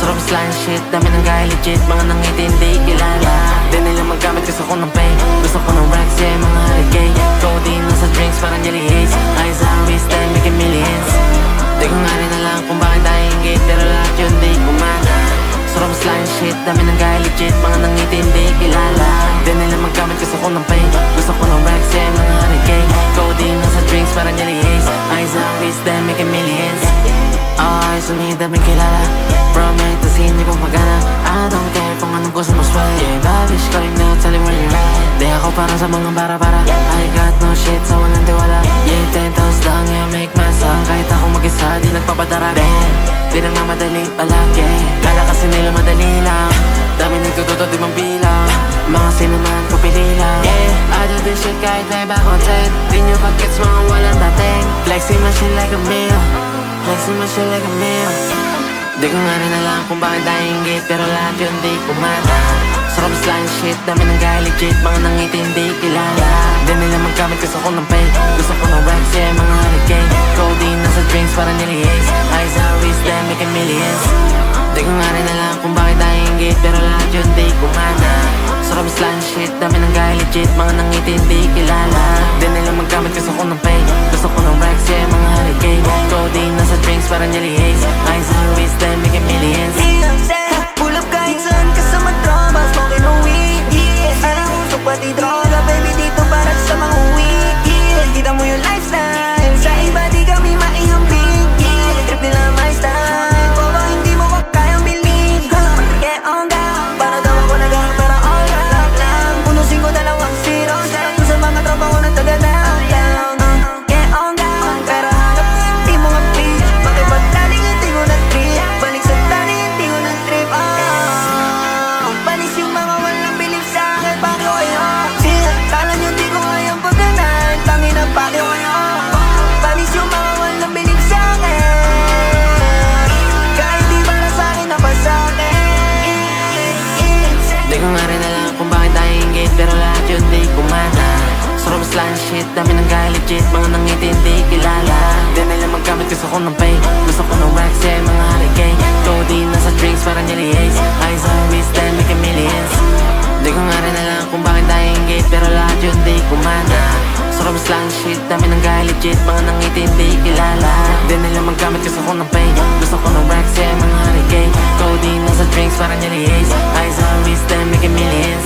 Sarap slime shit, dami ng guy legit. Mga nangiti hindi kilala. Di nila magamit gusto ko ng pay. Gusto ko ng racks, yeah, mga haligay. Codeine nasa drinks, parang jelly haze. Eyes on wrist, then making millions. Di ko nga rin alam kung bakit tayo ingit, pero lahat yun di kumana. Sarap slime shit, dami ng guy legit. Mga nangiti hindi kilala. Di nila magamit gusto ko ng pay. Gusto ko ng racks, yeah, mga haligay. Codeine nasa drinks, parang jelly haze. Eyes on wrist, then making millions. Ay, sunod daming kilala. Bro, may tasin, di ko magana. I don't care kung anong gusto mo sway. Yeah, babish ko rin na, tell him where you're at. Di ako parang sa mga bara-bara. I got no shit, sa walang tiwala. Yeah, 10 toes lang, yeah, make my song. Kahit ako mag-isa, di nagpapadara. Damn, di na nga madali palagi. Kala kasi nila madali lang. Dami nagtututo, di mambilang. Mga sinuman ko pinila. Yeah, I do this shit kahit na iba content. Di nyo pag-gets mga walang dating. Flexing my shit like a meal. Flexing my shit like a meal. Di ko nga rin alam kung bakit tayo ingit, pero lahat yun di kumata. Sarap slime shit, dami ng guy legit. Mga nangiti hindi kilala. Di nila magamit gusto ko ng pay. Gusto ko ng racks, yeah, mga haligay. Codeine nasa drinks, parang jelly haze. Eyes on wrist, then making millions. Di ko nga rin alam kung bakit tayo ingit, pero lahat yun di kumana. Sarap slime shit, dami ng guy legit. Mga nangiti hindi kilala. Di nila magamit gusto ko ng pay. Gusto ko ng racks, yeah, mga haligay. Codeine nasa drinks, parang jelly haze. Eyes on wrist, then making millions. Pull up kahit saan kasama drama. Smoking on weed, yeah. Alam mo sa pati droga, baby dito para sa mga weed, yeah. Kita mo yung lifestyle, sa iba di kami maiumping, yeah. Trip nila my style, baba hindi mo ko kayang bilhin, huh. Get on down, para daw ako naghanap pero all up lang. Punusin ko 2 zero cents sa mga tropa ko na taga downtown, get on down, pero hanap ko hindi mo nga-free. Makipagtali hindi ko na-trip, balik sa tali hindi ko na-trip, panis yung mga walang bilib sa'kin, pake ko kayo. Kala nyo di ko kayang pagkanan, tangin na pake ko kayo. Panis yung mga walang bilib sa'kin, kahit di para sa'kin na pa sa'kin. Di ko nga rin alam kung bakit tayo ingit, pero lahat yun di kumana. Sarap slime shit, dami ng guy legit. Mga nangiti hindi kilala. Di nila magamit gusto ko ng pay. Gusto ko ng racks, yeah, mga haligay. Codeine nasa drinks, parang jelly haze. Eyes on wrist, then making millions. Di ko nga rin alam kung bakit tayo ingit, pero lahat yun di kumana. Sarap slime shit, dami ng guy legit. Mga nangiti hindi kilala. Di nila magamit gusto ko ng pay. Gusto ko ng racks, yeah, mga haligay. Codeine nasa drinks, parang jelly haze. Eyes on wrist, then making millions.